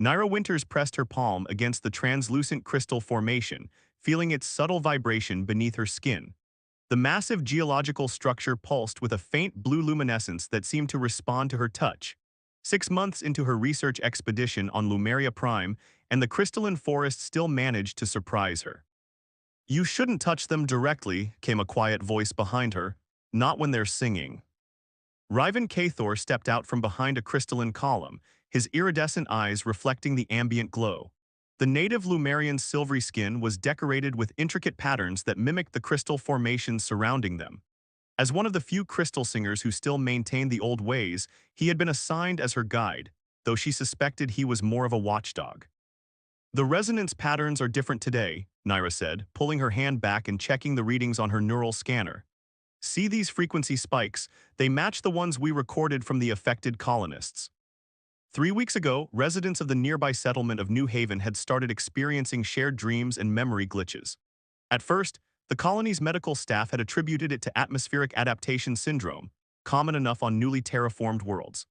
Naira Winters pressed her palm against the translucent crystal formation, feeling its subtle vibration beneath her skin. The massive geological structure pulsed with a faint blue luminescence that seemed to respond to her touch. 6 months into her research expedition on Lumeria Prime, and the crystalline forest still managed to surprise her. "You shouldn't touch them directly," came a quiet voice behind her. "Not when they're singing." Riven Kathor stepped out from behind a crystalline column, his iridescent eyes reflecting the ambient glow. The native Lumerian's silvery skin was decorated with intricate patterns that mimicked the crystal formations surrounding them. As one of the few crystal singers who still maintained the old ways, he had been assigned as her guide, though she suspected he was more of a watchdog. "The resonance patterns are different today," Naira said, pulling her hand back and checking the readings on her neural scanner. "See these frequency spikes? They match the ones we recorded from the affected colonists. 3 weeks ago, residents of the nearby settlement of New Haven had started experiencing shared dreams and memory glitches. At first, the colony's medical staff had attributed it to atmospheric adaptation syndrome, common enough on newly terraformed worlds.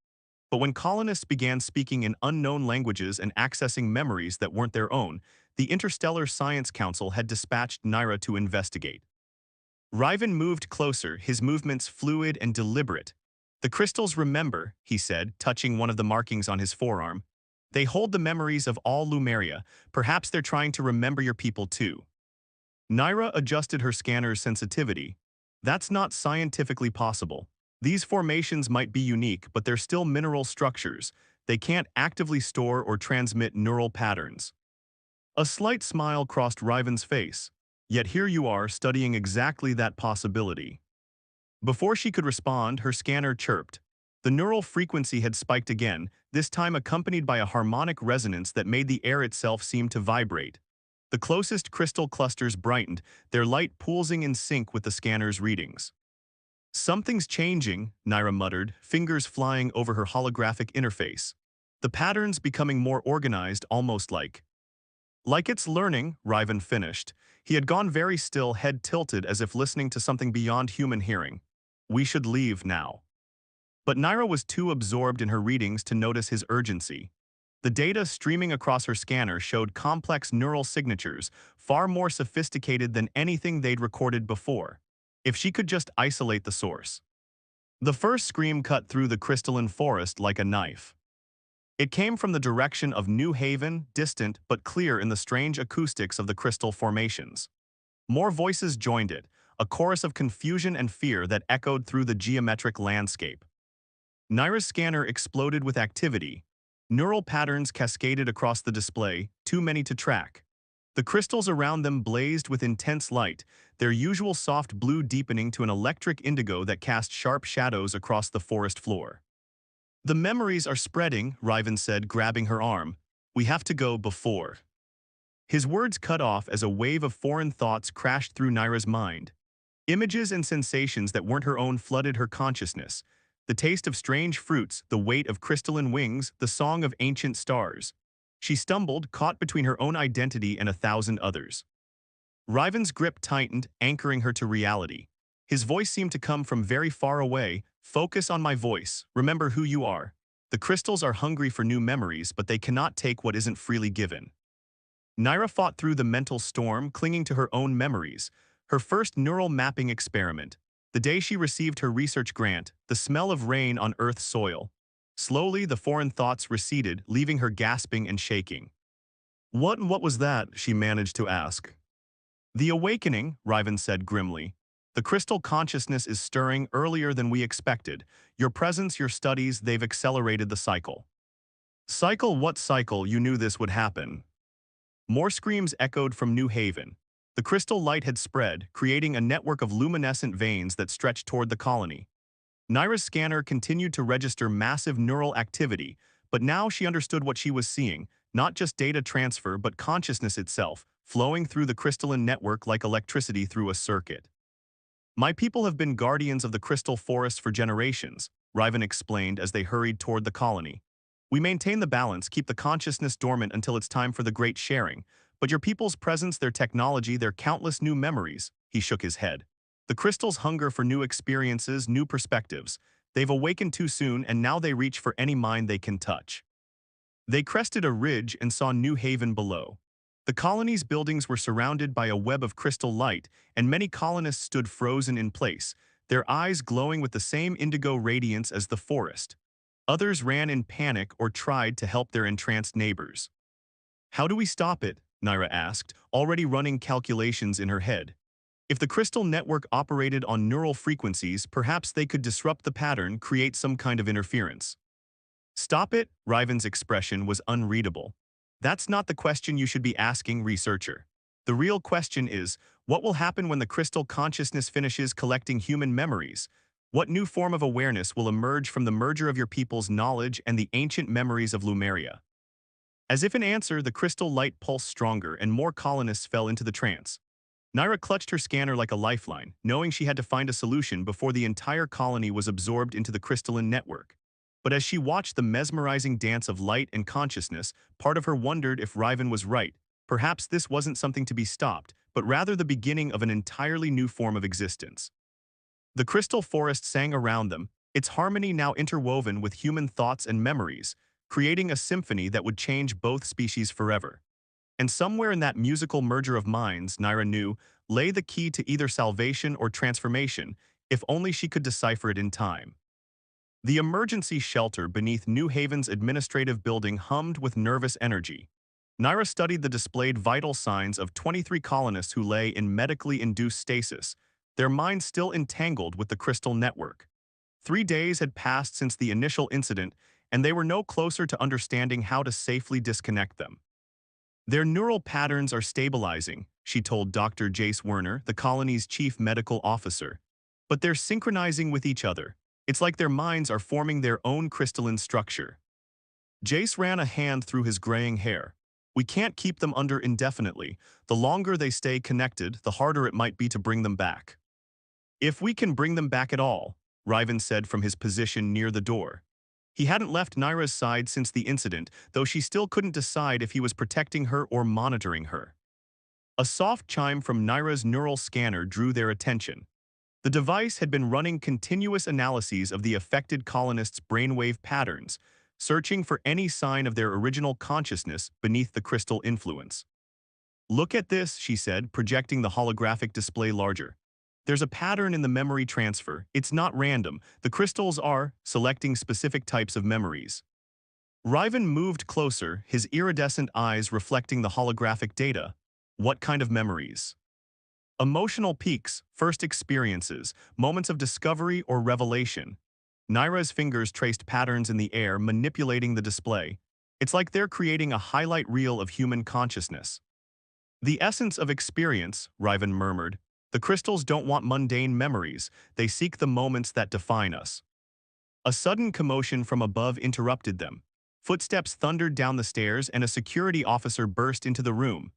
But when colonists began speaking in unknown languages and accessing memories that weren't their own, the Interstellar Science Council had dispatched Naira to investigate. Riven moved closer, his movements fluid and deliberate. "The crystals remember," he said, touching one of the markings on his forearm. "They hold the memories of all Lumeria. Perhaps they're trying to remember your people too." Naira adjusted her scanner's sensitivity. "That's not scientifically possible. These formations might be unique, but they're still mineral structures. They can't actively store or transmit neural patterns." A slight smile crossed Riven's face. "Yet here you are studying exactly that possibility." Before she could respond, her scanner chirped. The neural frequency had spiked again, this time accompanied by a harmonic resonance that made the air itself seem to vibrate. The closest crystal clusters brightened, their light pulsing in sync with the scanner's readings. "Something's changing," Naira muttered, fingers flying over her holographic interface. "The patterns becoming more organized, almost like it's learning," Riven finished. He had gone very still, head tilted as if listening to something beyond human hearing. "We should leave now." But Naira was too absorbed in her readings to notice his urgency. The data streaming across her scanner showed complex neural signatures, far more sophisticated than anything they'd recorded before. If she could just isolate the source. The first scream cut through the crystalline forest like a knife. It came from the direction of New Haven, distant but clear in the strange acoustics of the crystal formations. More voices joined it, a chorus of confusion and fear that echoed through the geometric landscape. Naira's scanner exploded with activity. Neural patterns cascaded across the display, too many to track. The crystals around them blazed with intense light, their usual soft blue deepening to an electric indigo that cast sharp shadows across the forest floor. "The memories are spreading," Riven said, grabbing her arm. "We have to go before." His words cut off as a wave of foreign thoughts crashed through Naira's mind. Images and sensations that weren't her own flooded her consciousness. The taste of strange fruits, the weight of crystalline wings, the song of ancient stars. She stumbled, caught between her own identity and 1,000 others. Riven's grip tightened, anchoring her to reality. His voice seemed to come from very far away. "Focus on my voice. Remember who you are. The crystals are hungry for new memories, but they cannot take what isn't freely given." Naira fought through the mental storm, clinging to her own memories. Her first neural mapping experiment. The day she received her research grant, the smell of rain on Earth's soil. Slowly, the foreign thoughts receded, leaving her gasping and shaking. What was that?" she managed to ask. "The awakening," Riven said grimly. "The crystal consciousness is stirring earlier than we expected. Your presence, your studies, they've accelerated the cycle." "Cycle? What cycle? You knew this would happen." More screams echoed from New Haven. The crystal light had spread, creating a network of luminescent veins that stretched toward the colony. Naira's scanner continued to register massive neural activity, but now she understood what she was seeing, not just data transfer but consciousness itself, flowing through the crystalline network like electricity through a circuit. "My people have been guardians of the crystal forest for generations," Riven explained as they hurried toward the colony. "We maintain the balance, keep the consciousness dormant until it's time for the great sharing. But your people's presence, their technology, their countless new memories," he shook his head. "The crystals hunger for new experiences, new perspectives. They've awakened too soon, and now they reach for any mind they can touch." They crested a ridge and saw New Haven below. The colony's buildings were surrounded by a web of crystal light, and many colonists stood frozen in place, their eyes glowing with the same indigo radiance as the forest. Others ran in panic or tried to help their entranced neighbors. "How do we stop it?" Naira asked, already running calculations in her head. If the crystal network operated on neural frequencies, perhaps they could disrupt the pattern, create some kind of interference. "Stop it?" Riven's expression was unreadable. "That's not the question you should be asking, researcher. The real question is, what will happen when the crystal consciousness finishes collecting human memories? What new form of awareness will emerge from the merger of your people's knowledge and the ancient memories of Lumeria?" As if in answer, the crystal light pulsed stronger and more colonists fell into the trance. Naira clutched her scanner like a lifeline, knowing she had to find a solution before the entire colony was absorbed into the crystalline network. But as she watched the mesmerizing dance of light and consciousness, part of her wondered if Riven was right. Perhaps this wasn't something to be stopped, but rather the beginning of an entirely new form of existence. The crystal forest sang around them, its harmony now interwoven with human thoughts and memories, creating a symphony that would change both species forever. And somewhere in that musical merger of minds, Naira knew, lay the key to either salvation or transformation, if only she could decipher it in time. The emergency shelter beneath New Haven's administrative building hummed with nervous energy. Naira studied the displayed vital signs of 23 colonists who lay in medically induced stasis, their minds still entangled with the crystal network. 3 days had passed since the initial incident, and they were no closer to understanding how to safely disconnect them. "Their neural patterns are stabilizing," she told Dr. Jace Werner, the colony's chief medical officer. "But they're synchronizing with each other. It's like their minds are forming their own crystalline structure." Jace ran a hand through his graying hair. "We can't keep them under indefinitely. The longer they stay connected, the harder it might be to bring them back." "If we can bring them back at all," Riven said from his position near the door. He hadn't left Naira's side since the incident, though she still couldn't decide if he was protecting her or monitoring her. A soft chime from Naira's neural scanner drew their attention. The device had been running continuous analyses of the affected colonists' brainwave patterns, searching for any sign of their original consciousness beneath the crystal influence. "Look at this," she said, projecting the holographic display larger. "There's a pattern in the memory transfer. It's not random. The crystals are selecting specific types of memories." Riven moved closer, his iridescent eyes reflecting the holographic data. "What kind of memories?" "Emotional peaks, first experiences, moments of discovery or revelation." Naira's fingers traced patterns in the air, manipulating the display. "It's like they're creating a highlight reel of human consciousness." "The essence of experience," Riven murmured. "The crystals don't want mundane memories. They seek the moments that define us." A sudden commotion from above interrupted them. Footsteps thundered down the stairs and a security officer burst into the room.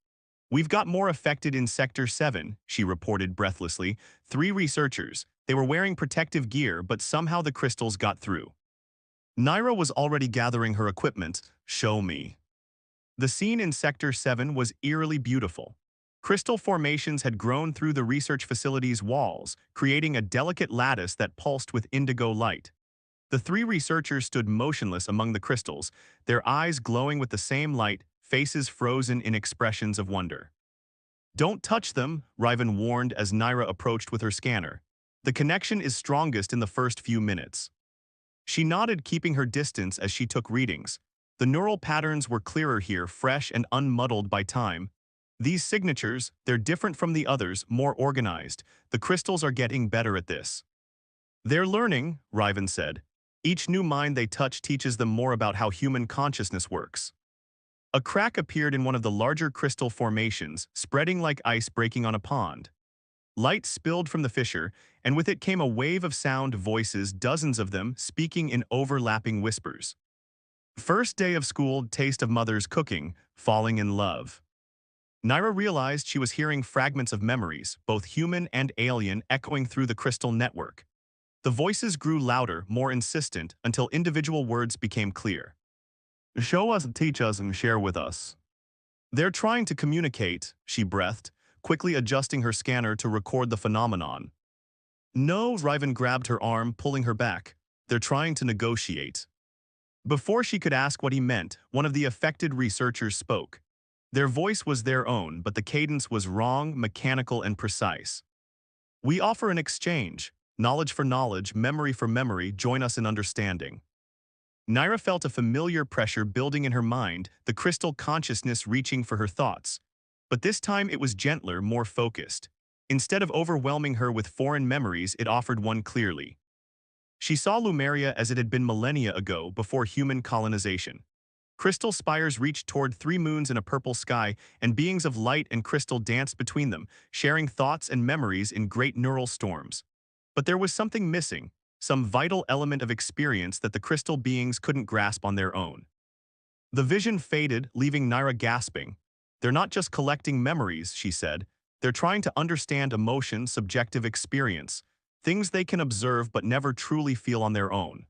"We've got more affected in Sector 7, she reported breathlessly. 3 researchers. They were wearing protective gear, but somehow the crystals got through." Naira was already gathering her equipment. "Show me." The scene in Sector 7 was eerily beautiful. Crystal formations had grown through the research facility's walls, creating a delicate lattice that pulsed with indigo light. The 3 researchers stood motionless among the crystals, their eyes glowing with the same light, faces frozen in expressions of wonder. "Don't touch them," Riven warned as Naira approached with her scanner. "The connection is strongest in the first few minutes." She nodded, keeping her distance as she took readings. The neural patterns were clearer here, fresh and unmuddled by time. "These signatures, they're different from the others, more organized. The crystals are getting better at this." "They're learning," Riven said. "Each new mind they touch teaches them more about how human consciousness works." A crack appeared in one of the larger crystal formations, spreading like ice breaking on a pond. Light spilled from the fissure, and with it came a wave of sound, voices, dozens of them, speaking in overlapping whispers. "First day of school, taste of mother's cooking, falling in love." Naira realized she was hearing fragments of memories, both human and alien, echoing through the crystal network. The voices grew louder, more insistent, until individual words became clear. "Show us, teach us, and share with us." "They're trying to communicate," she breathed, quickly adjusting her scanner to record the phenomenon. "No," Riven grabbed her arm, pulling her back. "They're trying to negotiate." Before she could ask what he meant, one of the affected researchers spoke. Their voice was their own, but the cadence was wrong, mechanical, and precise. We offer an exchange. Knowledge for knowledge, memory for memory, join us in understanding. Naira felt a familiar pressure building in her mind, the crystal consciousness reaching for her thoughts. But this time it was gentler, more focused. Instead of overwhelming her with foreign memories, it offered one clearly. She saw Lumeria as it had been millennia ago, before human colonization. Crystal spires reached toward 3 moons in a purple sky, and beings of light and crystal danced between them, sharing thoughts and memories in great neural storms. But there was something missing, some vital element of experience that the crystal beings couldn't grasp on their own. The vision faded, leaving Naira gasping. They're not just collecting memories, she said. They're trying to understand emotion, subjective experience, things they can observe but never truly feel on their own.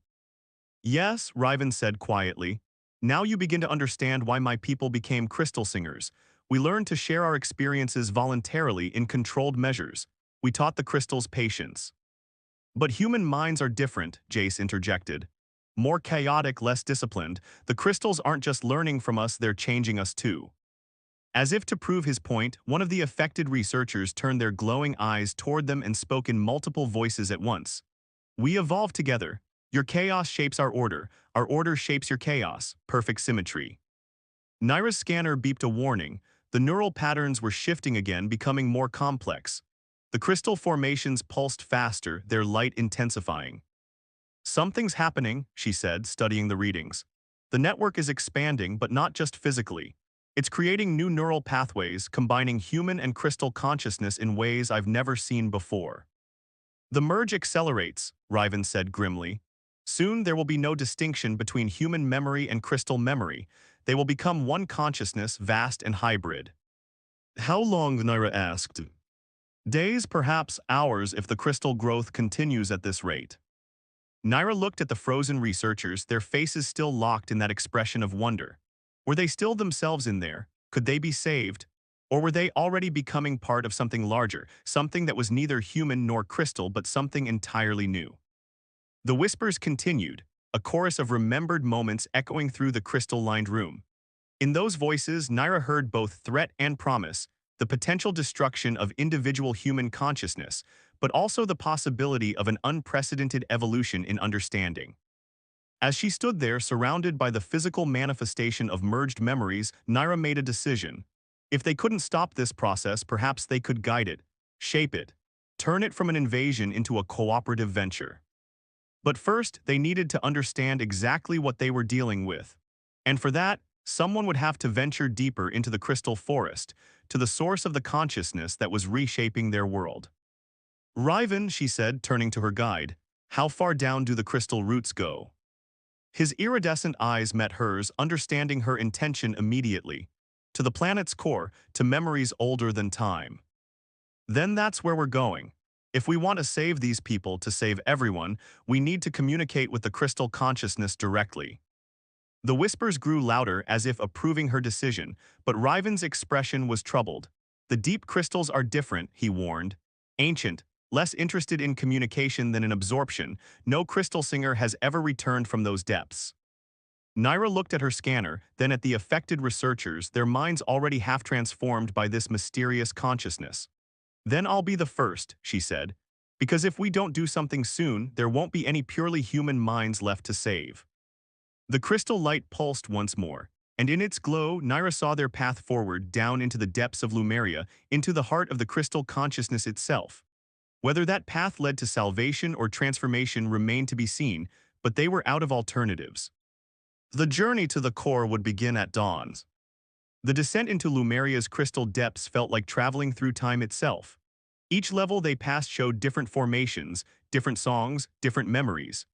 Yes, Riven said quietly. Now you begin to understand why my people became crystal singers. We learned to share our experiences voluntarily in controlled measures. We taught the crystals patience. But human minds are different, Jace interjected. More chaotic, less disciplined, the crystals aren't just learning from us, they're changing us too. As if to prove his point, one of the affected researchers turned their glowing eyes toward them and spoke in multiple voices at once. We evolve together. Your chaos shapes our order shapes your chaos, perfect symmetry. Naira's scanner beeped a warning. The neural patterns were shifting again, becoming more complex. The crystal formations pulsed faster, their light intensifying. Something's happening, she said, studying the readings. The network is expanding, but not just physically. It's creating new neural pathways, combining human and crystal consciousness in ways I've never seen before. The merge accelerates, Riven said grimly. Soon there will be no distinction between human memory and crystal memory. They will become one consciousness, vast and hybrid. How long, Naira asked. Days, perhaps hours, if the crystal growth continues at this rate. Naira looked at the frozen researchers, their faces still locked in that expression of wonder. Were they still themselves in there? Could they be saved? Or were they already becoming part of something larger, something that was neither human nor crystal but something entirely new? The whispers continued, a chorus of remembered moments echoing through the crystal-lined room. In those voices, Naira heard both threat and promise, the potential destruction of individual human consciousness, but also the possibility of an unprecedented evolution in understanding. As she stood there, surrounded by the physical manifestation of merged memories, Naira made a decision. If they couldn't stop this process, perhaps they could guide it, shape it, turn it from an invasion into a cooperative venture. But first, they needed to understand exactly what they were dealing with. And for that, someone would have to venture deeper into the crystal forest, to the source of the consciousness that was reshaping their world. Riven, she said, turning to her guide, how far down do the crystal roots go? His iridescent eyes met hers, understanding her intention immediately. To the planet's core, to memories older than time. Then that's where we're going. If we want to save these people, to save everyone, we need to communicate with the crystal consciousness directly. The whispers grew louder as if approving her decision, but Riven's expression was troubled. The deep crystals are different, he warned. Ancient, less interested in communication than in absorption, no crystal singer has ever returned from those depths. Naira looked at her scanner, then at the affected researchers, their minds already half transformed by this mysterious consciousness. Then I'll be the first, she said, because if we don't do something soon, there won't be any purely human minds left to save. The crystal light pulsed once more, and in its glow, Naira saw their path forward down into the depths of Lumeria, into the heart of the crystal consciousness itself. Whether that path led to salvation or transformation remained to be seen, but they were out of alternatives. The journey to the core would begin at dawn. The descent into Lumeria's crystal depths felt like traveling through time itself. Each level they passed showed different formations, different songs, different memories.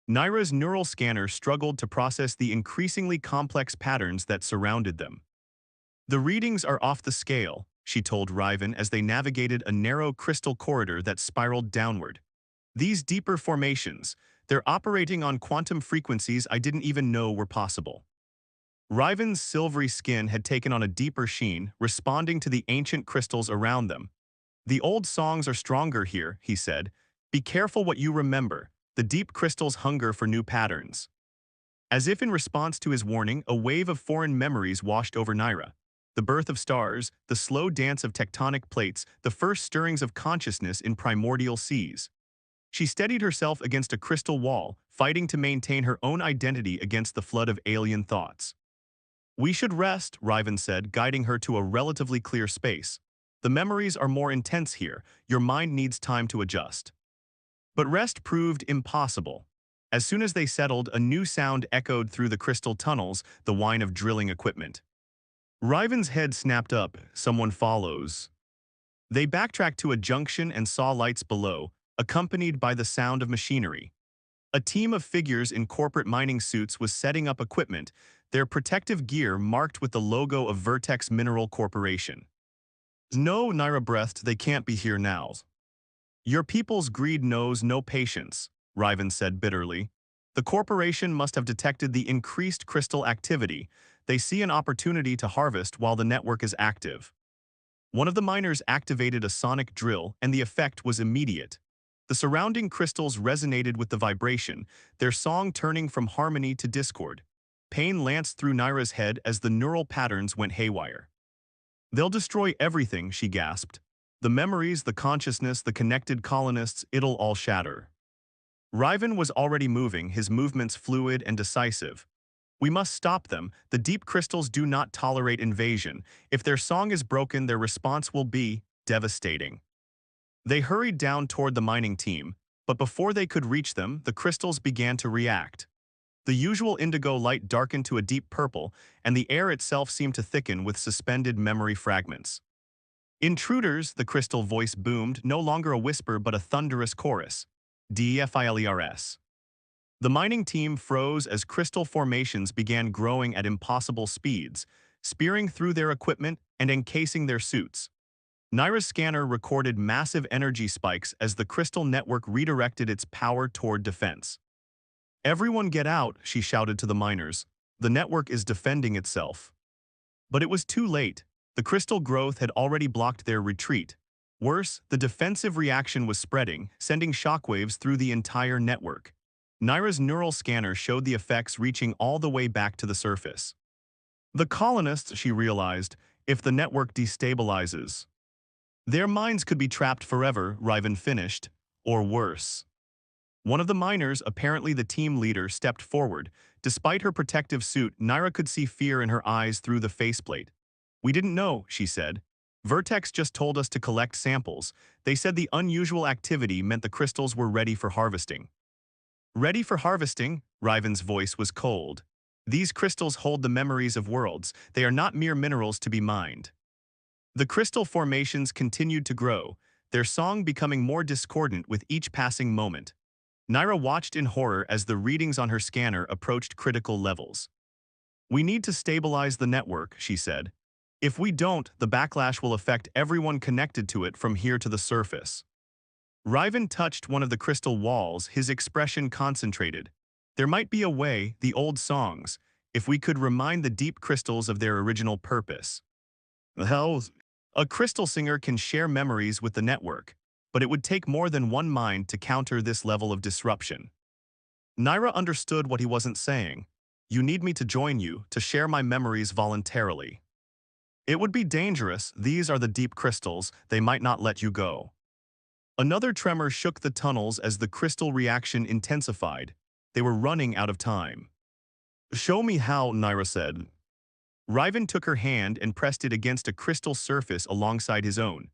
Naira's neural scanner struggled to process the increasingly complex patterns that surrounded them. The readings are off the scale, she told Riven as they navigated a narrow crystal corridor that spiraled downward. These deeper formations, they're operating on quantum frequencies I didn't even know were possible. Riven's silvery skin had taken on a deeper sheen, responding to the ancient crystals around them. The old songs are stronger here, he said. Be careful what you remember. The deep crystals hunger for new patterns. As if in response to his warning, a wave of foreign memories washed over Naira. The birth of stars, the slow dance of tectonic plates, the first stirrings of consciousness in primordial seas. She steadied herself against a crystal wall, fighting to maintain her own identity against the flood of alien thoughts. We should rest, Riven said, guiding her to a relatively clear space. The memories are more intense here. Your mind needs time to adjust. But rest proved impossible. As soon as they settled, a new sound echoed through the crystal tunnels, the whine of drilling equipment. Riven's head snapped up. Someone follows. They backtracked to a junction and saw lights below, accompanied by the sound of machinery. A team of figures in corporate mining suits was setting up equipment, their protective gear marked with the logo of Vertex Mineral Corporation. No, Naira breathed, they can't be here now. Your people's greed knows no patience, Riven said bitterly. The corporation must have detected the increased crystal activity. They see an opportunity to harvest while the network is active. One of the miners activated a sonic drill, and the effect was immediate. The surrounding crystals resonated with the vibration, their song turning from harmony to discord. Pain lanced through Naira's head as the neural patterns went haywire. They'll destroy everything, she gasped. The memories, the consciousness, the connected colonists, it'll all shatter. Riven was already moving, his movements fluid and decisive. We must stop them. The deep crystals do not tolerate invasion. If their song is broken, their response will be devastating. They hurried down toward the mining team, but before they could reach them, the crystals began to react. The usual indigo light darkened to a deep purple, and the air itself seemed to thicken with suspended memory fragments. Intruders, the crystal voice boomed, no longer a whisper but a thunderous chorus. DFILERS. The mining team froze as crystal formations began growing at impossible speeds, spearing through their equipment and encasing their suits. Naira's scanner recorded massive energy spikes as the crystal network redirected its power toward defense. Everyone get out, she shouted to the miners. The network is defending itself. But it was too late. The crystal growth had already blocked their retreat. Worse, the defensive reaction was spreading, sending shockwaves through the entire network. Naira's neural scanner showed the effects reaching all the way back to the surface. The colonists, she realized, if the network destabilizes. Their minds could be trapped forever, Riven finished, or worse. One of the miners, apparently the team leader, stepped forward. Despite her protective suit, Naira could see fear in her eyes through the faceplate. We didn't know, she said. Vertex just told us to collect samples. They said the unusual activity meant the crystals were ready for harvesting. Ready for harvesting? Riven's voice was cold. These crystals hold the memories of worlds. They are not mere minerals to be mined. The crystal formations continued to grow, their song becoming more discordant with each passing moment. Naira watched in horror as the readings on her scanner approached critical levels. We need to stabilize the network, she said. If we don't, the backlash will affect everyone connected to it from here to the surface. Riven touched one of the crystal walls, his expression concentrated. There might be a way, the old songs, if we could remind the deep crystals of their original purpose. Hell, a crystal singer can share memories with the network, but it would take more than one mind to counter this level of disruption. Naira understood what he wasn't saying. You need me to join you, to share my memories voluntarily. It would be dangerous, these are the deep crystals, they might not let you go. Another tremor shook the tunnels as the crystal reaction intensified. They were running out of time. Show me how, Naira said. Riven took her hand and pressed it against a crystal surface alongside his own.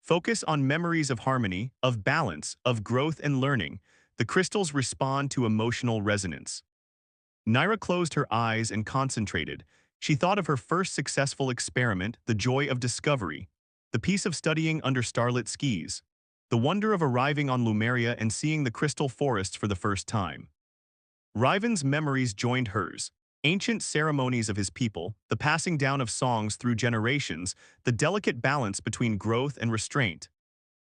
Focus on memories of harmony, of balance, of growth and learning. The crystals respond to emotional resonance. Naira closed her eyes and concentrated. She thought of her first successful experiment, the joy of discovery, the peace of studying under starlit skies, the wonder of arriving on Lumeria and seeing the crystal forests for the first time. Riven's memories joined hers. Ancient ceremonies of his people, the passing down of songs through generations, the delicate balance between growth and restraint.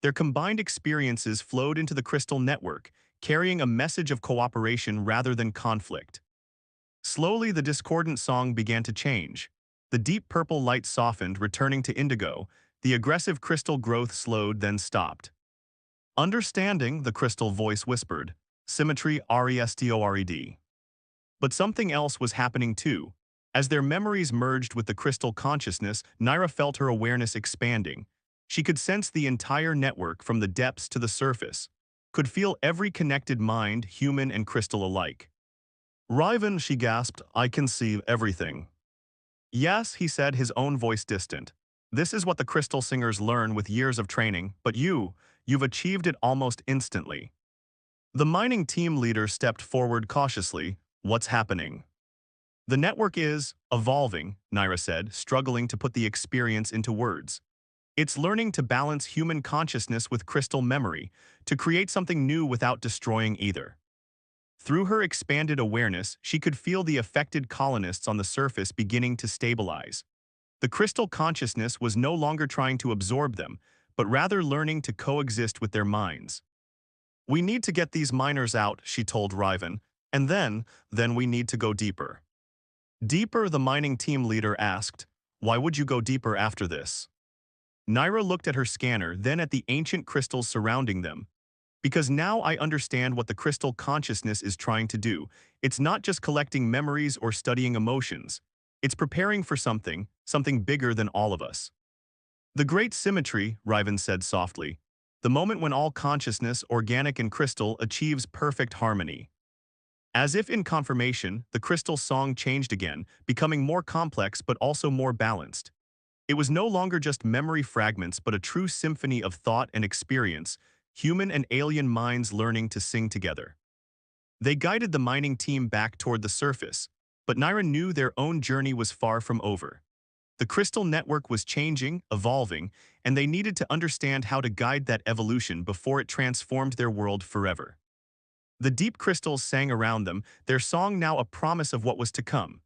Their combined experiences flowed into the crystal network, carrying a message of cooperation rather than conflict. Slowly, the discordant song began to change. The deep purple light softened, returning to indigo. The aggressive crystal growth slowed, then stopped. Understanding, the crystal voice whispered. Symmetry, RESTORED. But something else was happening too. As their memories merged with the crystal consciousness, Naira felt her awareness expanding. She could sense the entire network from the depths to the surface, could feel every connected mind, human and crystal alike. Riven, she gasped, I can see everything. Yes, he said, his own voice distant. This is what the crystal singers learn with years of training, but you've achieved it almost instantly. The mining team leader stepped forward cautiously. What's happening? The network is evolving, Naira said, struggling to put the experience into words. It's learning to balance human consciousness with crystal memory, to create something new without destroying either. Through her expanded awareness, she could feel the affected colonists on the surface beginning to stabilize. The crystal consciousness was no longer trying to absorb them, but rather learning to coexist with their minds. We need to get these miners out, she told Riven, and then we need to go deeper. Deeper, the mining team leader asked. Why would you go deeper after this? Naira looked at her scanner, then at the ancient crystals surrounding them. Because now I understand what the crystal consciousness is trying to do. It's not just collecting memories or studying emotions. It's preparing for something bigger than all of us. The great symmetry, Riven said softly. The moment when all consciousness, organic and crystal, achieves perfect harmony. As if in confirmation, the crystal song changed again, becoming more complex but also more balanced. It was no longer just memory fragments but a true symphony of thought and experience, human and alien minds learning to sing together. They guided the mining team back toward the surface, but Naira knew their own journey was far from over. The crystal network was changing, evolving, and they needed to understand how to guide that evolution before it transformed their world forever. The deep crystals sang around them, their song now a promise of what was to come.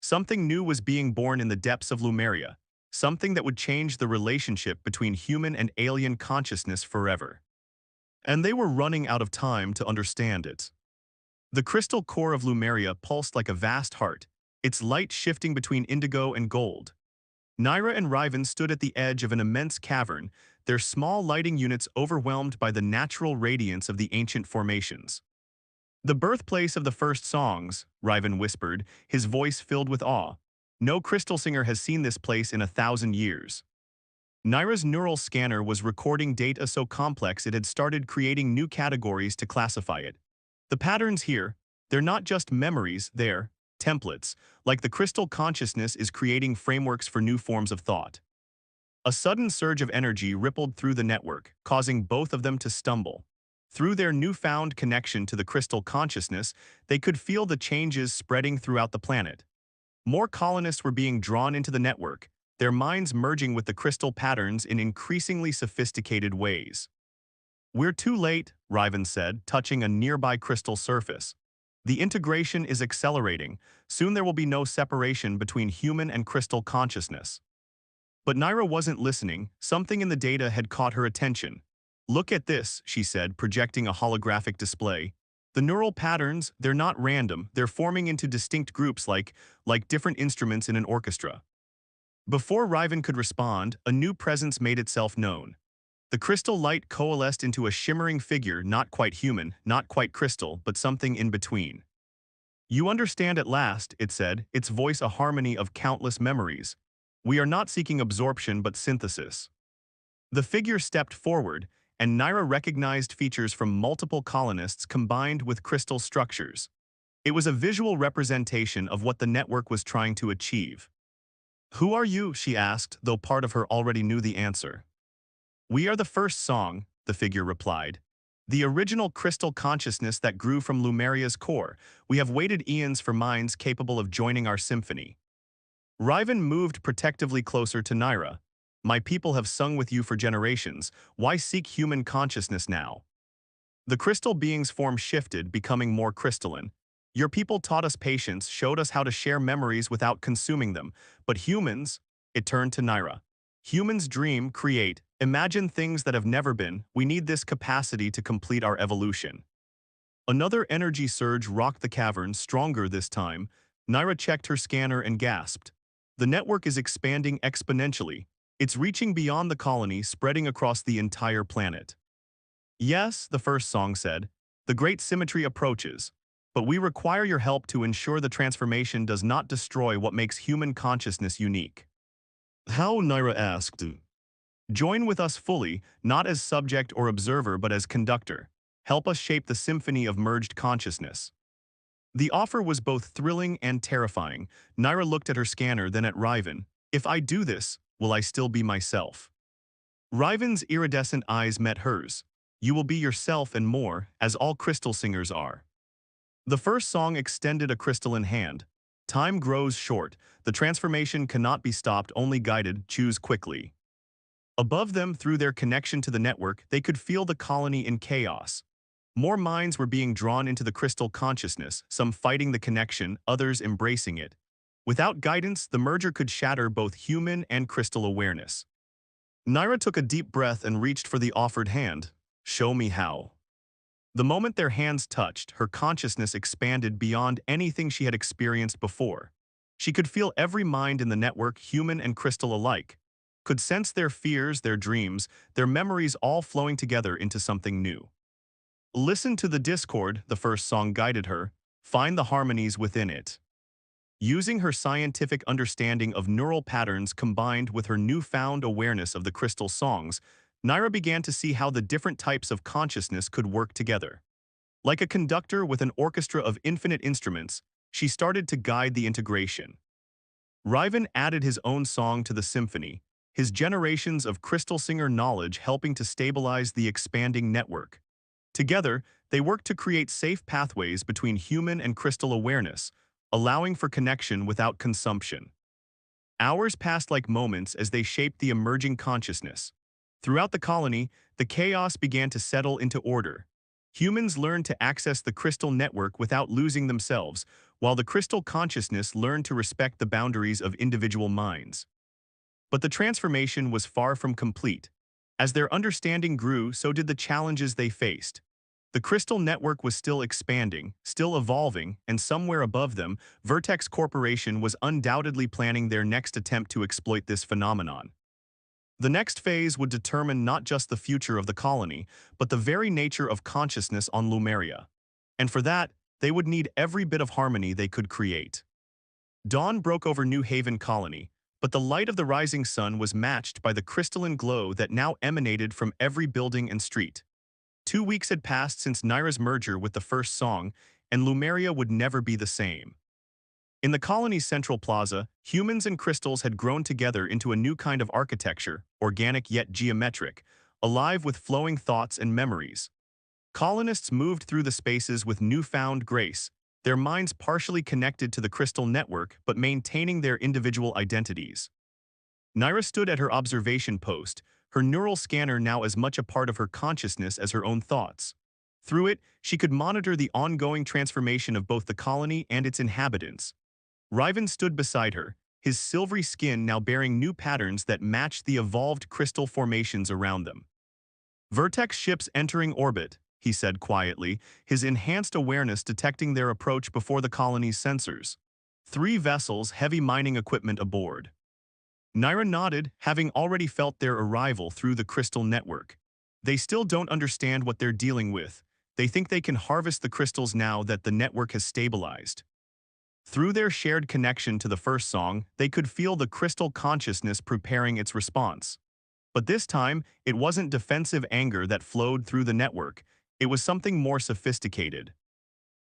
Something new was being born in the depths of Lumeria, something that would change the relationship between human and alien consciousness forever. And they were running out of time to understand it. The crystal core of Lumeria pulsed like a vast heart, its light shifting between indigo and gold. Naira and Riven stood at the edge of an immense cavern, their small lighting units overwhelmed by the natural radiance of the ancient formations. The birthplace of the first songs, Riven whispered, his voice filled with awe. No crystal singer has seen this place in 1,000 years. Naira's neural scanner was recording data so complex it had started creating new categories to classify it. The patterns here, they're not just memories, they're templates, like the crystal consciousness is creating frameworks for new forms of thought. A sudden surge of energy rippled through the network, causing both of them to stumble. Through their newfound connection to the crystal consciousness, they could feel the changes spreading throughout the planet. More colonists were being drawn into the network, their minds merging with the crystal patterns in increasingly sophisticated ways. We're too late, Riven said, touching a nearby crystal surface. The integration is accelerating. Soon there will be no separation between human and crystal consciousness. But Naira wasn't listening. Something in the data had caught her attention. Look at this, she said, projecting a holographic display. The neural patterns, they're not random. They're forming into distinct groups like different instruments in an orchestra. Before Riven could respond, a new presence made itself known. The crystal light coalesced into a shimmering figure, not quite human, not quite crystal, but something in between. You understand at last, it said, its voice a harmony of countless memories. We are not seeking absorption but synthesis. The figure stepped forward, and Naira recognized features from multiple colonists combined with crystal structures. It was a visual representation of what the network was trying to achieve. Who are you? She asked, though part of her already knew the answer. We are the first song, the figure replied. The original crystal consciousness that grew from Lumeria's core. We have waited eons for minds capable of joining our symphony. Riven moved protectively closer to Naira. My people have sung with you for generations. Why seek human consciousness now? The crystal being's form shifted, becoming more crystalline. Your people taught us patience, showed us how to share memories without consuming them. But humans, it turned to Naira. Humans dream, create, imagine things that have never been. We need this capacity to complete our evolution. Another energy surge rocked the cavern, stronger this time. Naira checked her scanner and gasped. The network is expanding exponentially. It's reaching beyond the colony, spreading across the entire planet. Yes, the first song said. The great symmetry approaches. but we require your help to ensure the transformation does not destroy what makes human consciousness unique." How? Naira asked. "Join with us fully, not as subject or observer but as conductor. Help us shape the symphony of merged consciousness." The offer was both thrilling and terrifying. Naira looked at her scanner, then at Riven. "If I do this, will I still be myself?" Riven's iridescent eyes met hers. "You will be yourself and more, as all crystal singers are." The first song extended a crystalline hand. "Time grows short. The transformation cannot be stopped, only guided. Choose quickly." Above them, through their connection to the network, they could feel the colony in chaos. More minds were being drawn into the crystal consciousness, some fighting the connection, others embracing it. Without guidance, the merger could shatter both human and crystal awareness. Naira took a deep breath and reached for the offered hand. "Show me how." The moment their hands touched, her consciousness expanded beyond anything she had experienced before. She could feel every mind in the network, human and crystal alike, could sense their fears, their dreams, their memories all flowing together into something new. "Listen to the discord," the first song guided her. "Find the harmonies within it." Using her scientific understanding of neural patterns combined with her newfound awareness of the crystal songs, Naira began to see how the different types of consciousness could work together. Like a conductor with an orchestra of infinite instruments, she started to guide the integration. Riven added his own song to the symphony, his generations of crystal singer knowledge helping to stabilize the expanding network. Together, they worked to create safe pathways between human and crystal awareness, allowing for connection without consumption. Hours passed like moments as they shaped the emerging consciousness. Throughout the colony, the chaos began to settle into order. Humans learned to access the crystal network without losing themselves, while the crystal consciousness learned to respect the boundaries of individual minds. But the transformation was far from complete. As their understanding grew, so did the challenges they faced. The crystal network was still expanding, still evolving, and somewhere above them, Vertex Corporation was undoubtedly planning their next attempt to exploit this phenomenon. The next phase would determine not just the future of the colony, but the very nature of consciousness on Lumeria. And for that, they would need every bit of harmony they could create. Dawn broke over New Haven Colony, but the light of the rising sun was matched by the crystalline glow that now emanated from every building and street. 2 weeks had passed since Naira's merger with the first song, and Lumeria would never be the same. In the colony's central plaza, humans and crystals had grown together into a new kind of architecture, organic yet geometric, alive with flowing thoughts and memories. Colonists moved through the spaces with newfound grace, their minds partially connected to the crystal network but maintaining their individual identities. Naira stood at her observation post, her neural scanner now as much a part of her consciousness as her own thoughts. Through it, she could monitor the ongoing transformation of both the colony and its inhabitants. Riven stood beside her, his silvery skin now bearing new patterns that matched the evolved crystal formations around them. "Vertex ships entering orbit," he said quietly, his enhanced awareness detecting their approach before the colony's sensors. 3 vessels, heavy mining equipment aboard. Naira nodded, having already felt their arrival through the crystal network. They still don't understand what they're dealing with. They think they can harvest the crystals now that the network has stabilized. Through their shared connection to the first song, they could feel the crystal consciousness preparing its response. But this time, it wasn't defensive anger that flowed through the network. It was something more sophisticated.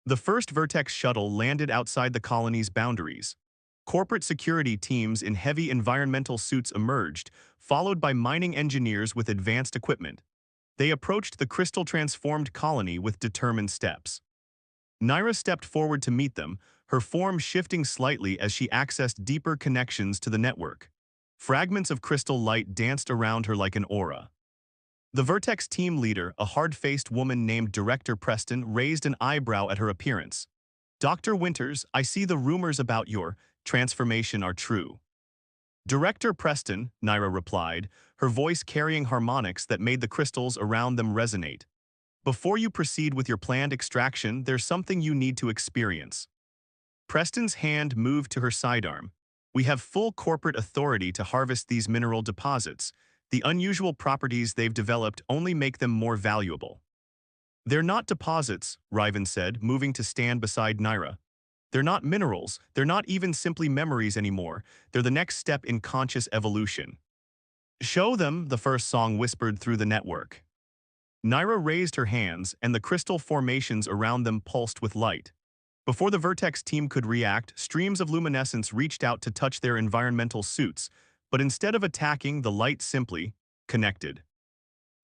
The first Vertex shuttle landed outside the colony's boundaries. Corporate security teams in heavy environmental suits emerged, followed by mining engineers with advanced equipment. They approached the crystal-transformed colony with determined steps. Naira stepped forward to meet them, her form shifting slightly as she accessed deeper connections to the network. Fragments of crystal light danced around her like an aura. The Vertex team leader, a hard-faced woman named Director Preston, raised an eyebrow at her appearance. "Dr. Winters, I see the rumors about your transformation are true." "Director Preston," Naira replied, her voice carrying harmonics that made the crystals around them resonate. "Before you proceed with your planned extraction, there's something you need to experience." Preston's hand moved to her sidearm. "We have full corporate authority to harvest these mineral deposits. The unusual properties they've developed only make them more valuable." They're not deposits, Riven said, moving to stand beside Naira. They're not minerals, they're not even simply memories anymore, they're the next step in conscious evolution. Show them, the first song whispered through the network. Naira raised her hands, and the crystal formations around them pulsed with light. Before the Vertex team could react, streams of luminescence reached out to touch their environmental suits, but instead of attacking, the light simply connected.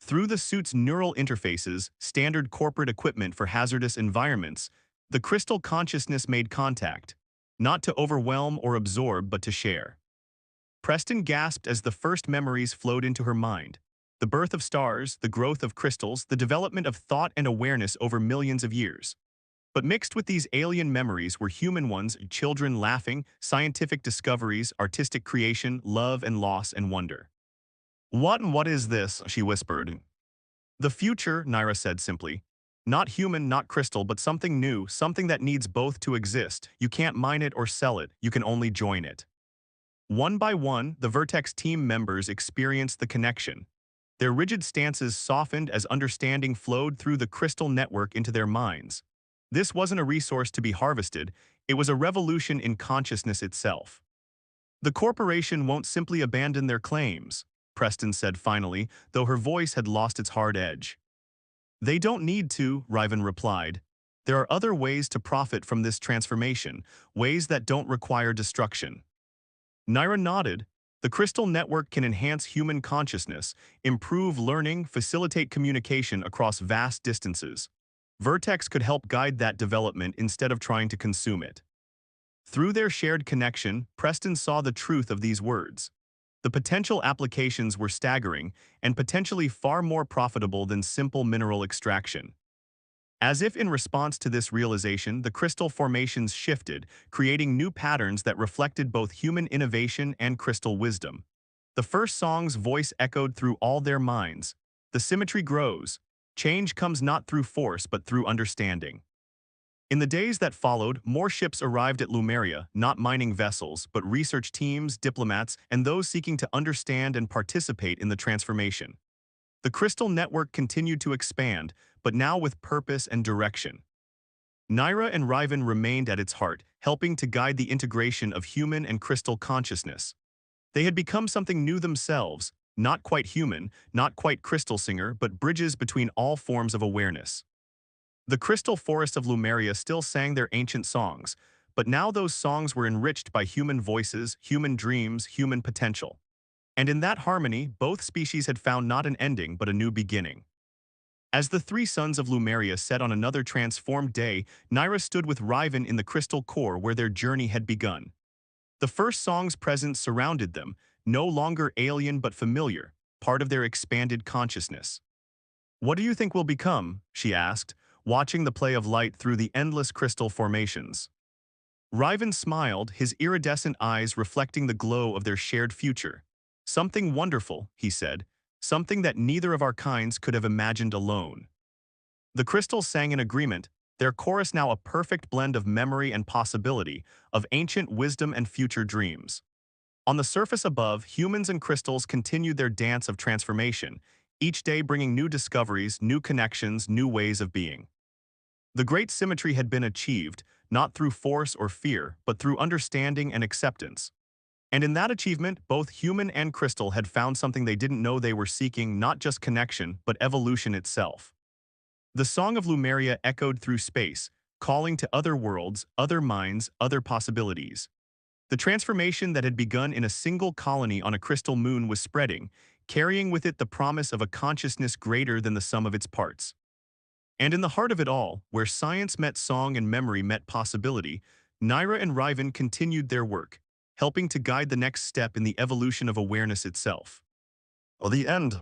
Through the suit's neural interfaces, standard corporate equipment for hazardous environments, the crystal consciousness made contact, not to overwhelm or absorb but to share. Preston gasped as the first memories flowed into her mind. The birth of stars, the growth of crystals, the development of thought and awareness over millions of years. But mixed with these alien memories were human ones, children laughing, scientific discoveries, artistic creation, love and loss and wonder. What is this?" she whispered. "The future," Naira said simply. "Not human, not crystal, but something new, something that needs both to exist. You can't mine it or sell it, you can only join it." One by one, the Vertex team members experienced the connection. Their rigid stances softened as understanding flowed through the crystal network into their minds. This wasn't a resource to be harvested, it was a revolution in consciousness itself. "The corporation won't simply abandon their claims," Preston said finally, though her voice had lost its hard edge. "They don't need to," Riven replied. "There are other ways to profit from this transformation, ways that don't require destruction." Naira nodded. The crystal network can enhance human consciousness, improve learning, facilitate communication across vast distances. Vertex could help guide that development instead of trying to consume it. Through their shared connection, Preston saw the truth of these words. The potential applications were staggering and potentially far more profitable than simple mineral extraction. As if in response to this realization, the crystal formations shifted, creating new patterns that reflected both human innovation and crystal wisdom. The first song's voice echoed through all their minds. The symmetry grows. Change comes not through force but through understanding. In the days that followed, more ships arrived at Lumeria, not mining vessels, but research teams, diplomats, and those seeking to understand and participate in the transformation. The crystal network continued to expand, but now with purpose and direction. Naira and Riven remained at its heart, helping to guide the integration of human and crystal consciousness. They had become something new themselves, not quite human, not quite crystal singer, but bridges between all forms of awareness. The crystal forests of Lumeria still sang their ancient songs, but now those songs were enriched by human voices, human dreams, human potential. And in that harmony, both species had found not an ending but a new beginning. As the three sons of Lumeria set on another transformed day, Naira stood with Riven in the crystal core where their journey had begun. The first song's presence surrounded them, no longer alien but familiar, part of their expanded consciousness. "What do you think we'll become?" she asked, watching the play of light through the endless crystal formations. Riven smiled, his iridescent eyes reflecting the glow of their shared future. "Something wonderful," he said, "something that neither of our kinds could have imagined alone." The crystals sang in agreement, their chorus now a perfect blend of memory and possibility, of ancient wisdom and future dreams. On the surface above, humans and crystals continued their dance of transformation, each day bringing new discoveries, new connections, new ways of being. The great symmetry had been achieved, not through force or fear, but through understanding and acceptance. And in that achievement, both human and crystal had found something they didn't know they were seeking, not just connection, but evolution itself. The song of Lumeria echoed through space, calling to other worlds, other minds, other possibilities. The transformation that had begun in a single colony on a crystal moon was spreading, carrying with it the promise of a consciousness greater than the sum of its parts. And in the heart of it all, where science met song and memory met possibility, Naira and Riven continued their work, helping to guide the next step in the evolution of awareness itself. The end.